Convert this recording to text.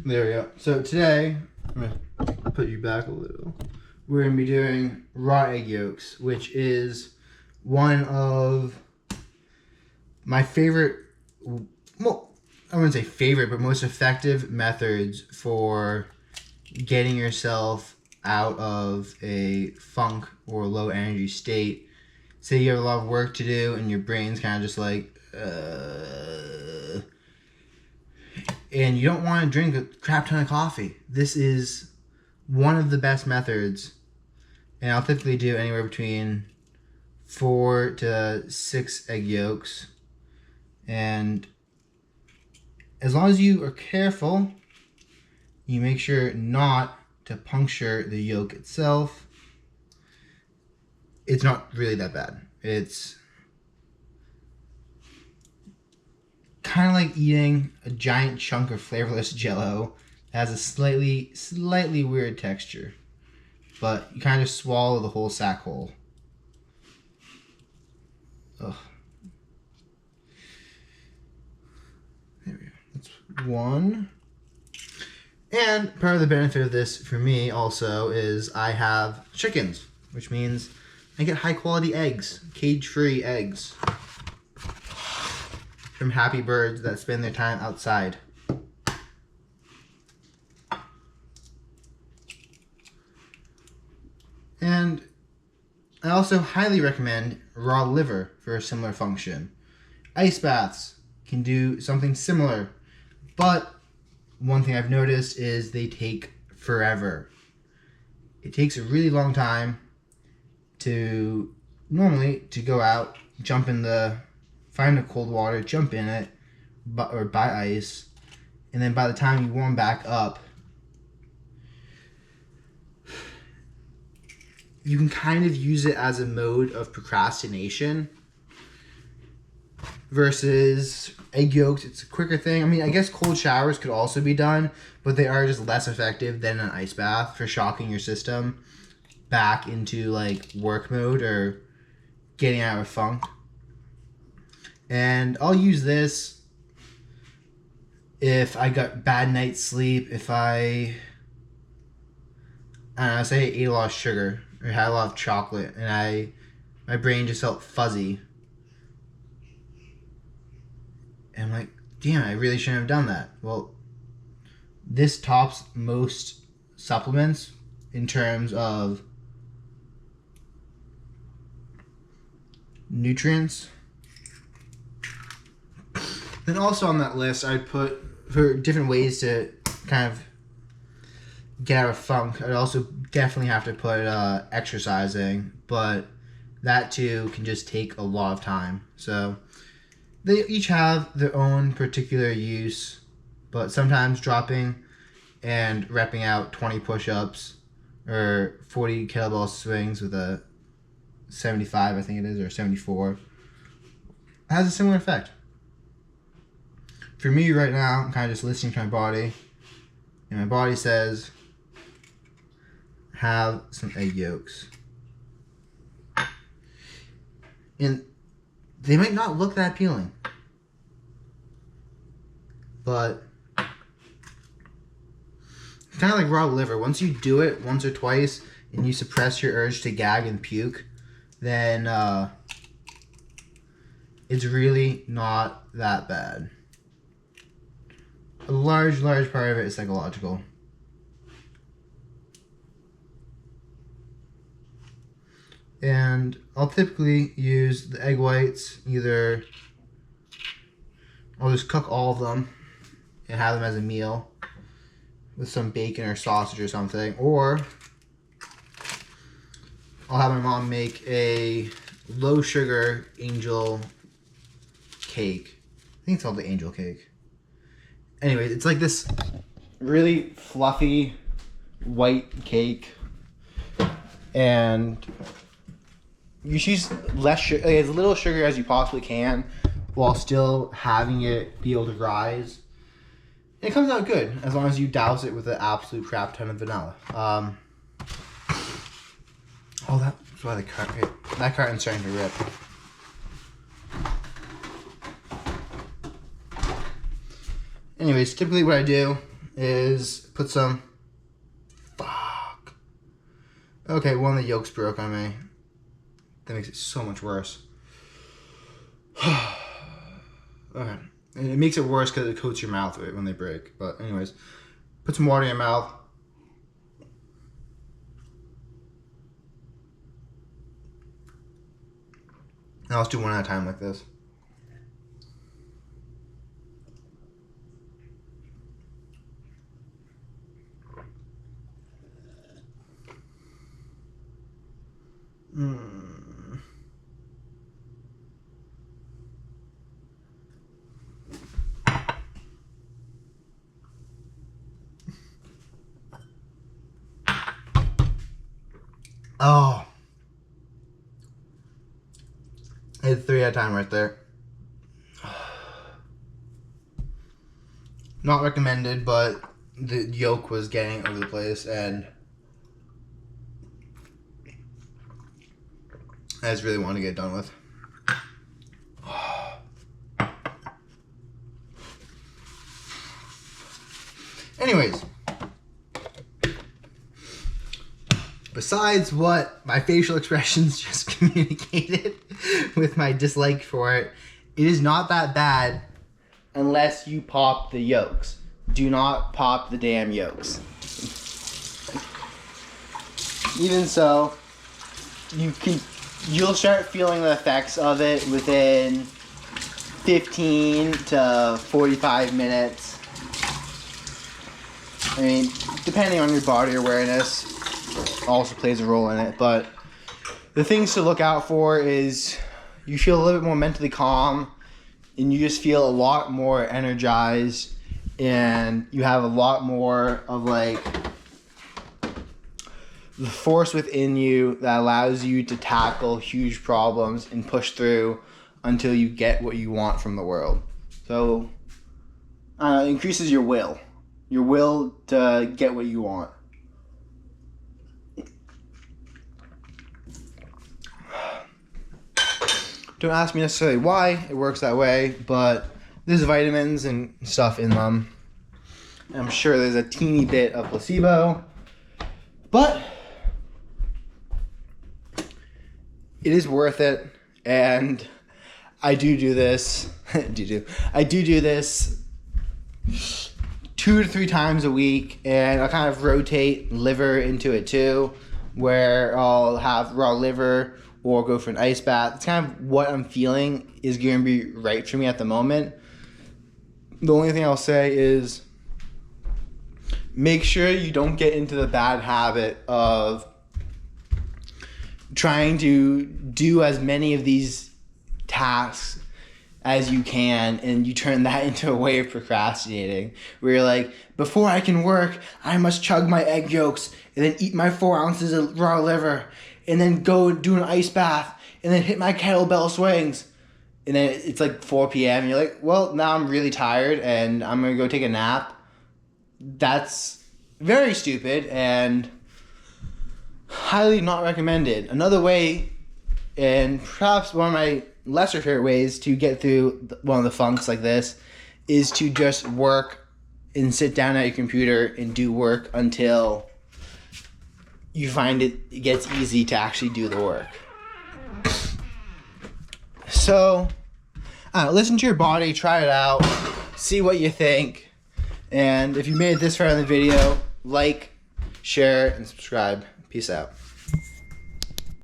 There we go. So today, I'm going to put you back a little. We're going to be doing raw egg yolks, which is one of my favorite, well, I wouldn't say favorite, but most effective methods for getting yourself out of a funk or low energy state. Say you have a lot of work to do and your brain's kind of just like, and you don't want to drink a crap ton of coffee. This is one of the best methods. And I'll typically do anywhere between 4 to 6 egg yolks. And as long as you are careful, you make sure not to puncture the yolk itself. It's not really that bad. It's kind of like eating a giant chunk of flavorless Jell-O. It has a slightly weird texture, but you kind of swallow the whole sack whole. Ugh. There we go. That's one. And part of the benefit of this for me also is I have chickens, which means I get high quality eggs, cage-free eggs from happy birds that spend their time outside. And I also highly recommend raw liver for a similar function. Ice baths can do something similar, but one thing I've noticed is they take forever. It takes a really long time to go out, jump in find a cold water, jump in it, or buy ice, and then by the time you warm back up, you can kind of use it as a mode of procrastination. Versus egg yolks, it's a quicker thing. I mean, I guess cold showers could also be done, but they are just less effective than an ice bath for shocking your system back into like work mode or getting out of a funk. And I'll use this if I got bad night's sleep, if I don't know, say I ate a lot of sugar or had a lot of chocolate and my brain just felt fuzzy. And I'm like, damn, I really shouldn't have done that. Well, this tops most supplements in terms of nutrients. Then also on that list, I'd put, for different ways to kind of get out of funk, I'd also definitely have to put exercising, but that too can just take a lot of time. So they each have their own particular use, but sometimes dropping and repping out 20 push-ups or 40 kettlebell swings with a 75, I think it is, or 74, has a similar effect. For me right now, I'm kind of just listening to my body, and my body says, have some egg yolks. And they might not look that appealing, but it's kind of like raw liver. Once you do it once or twice and you suppress your urge to gag and puke, then it's really not that bad. A large part of it is psychological. And I'll typically use the egg whites, either I'll just cook all of them and have them as a meal with some bacon or sausage or something, or I'll have my mom make a low sugar angel cake. I think it's called the angel cake. Anyways, it's like this really fluffy white cake, and you choose less sugar, like as little sugar as you possibly can, while still having it be able to rise. And it comes out good as long as you douse it with an absolute crap ton of vanilla. Oh, that's why that carton's starting to rip. Anyways, typically what I do is put some... Fuck. Okay, one of the yolks broke on me. That makes it so much worse. Okay. And it makes it worse because it coats your mouth when they break. But anyways, put some water in your mouth. Now let's do one at a time like this. Oh. I had 3 at a time right there. Not recommended, but the yolk was getting over the place, and I just really want to get it done with. Anyways, besides what my facial expressions just communicated with my dislike for it, it is not that bad unless you pop the yolks. Do not pop the damn yolks. Even so, you'll start feeling the effects of it within 15 to 45 minutes. I mean, depending on your body awareness, also plays a role in it, but the things to look out for is you feel a little bit more mentally calm, and you just feel a lot more energized, and you have a lot more of like the force within you that allows you to tackle huge problems and push through until you get what you want from the world. So it increases your will to get what you want. Don't ask me necessarily why it works that way, but there's vitamins and stuff in them. I'm sure there's a teeny bit of placebo, but it is worth it, and I do this. I do this 2 to 3 times a week, and I kind of rotate liver into it too, where I'll have raw liver or go for an ice bath. It's kind of what I'm feeling is going to be right for me at the moment. The only thing I'll say is make sure you don't get into the bad habit of trying to do as many of these tasks as you can, and you turn that into a way of procrastinating, where you're like, before I can work, I must chug my egg yolks, and then eat my 4 ounces of raw liver, and then go do an ice bath, and then hit my kettlebell swings. And then it's like 4 p.m. and you're like, well, now I'm really tired and I'm going to go take a nap. That's very stupid and highly not recommended. Another way, and perhaps one of my lesser favorite ways to get through one of the funks like this, is to just work and sit down at your computer and do work until you find it gets easy to actually do the work. So, listen to your body, try it out, see what you think, and if you made it this far in the video, like, share, and subscribe. Peace out.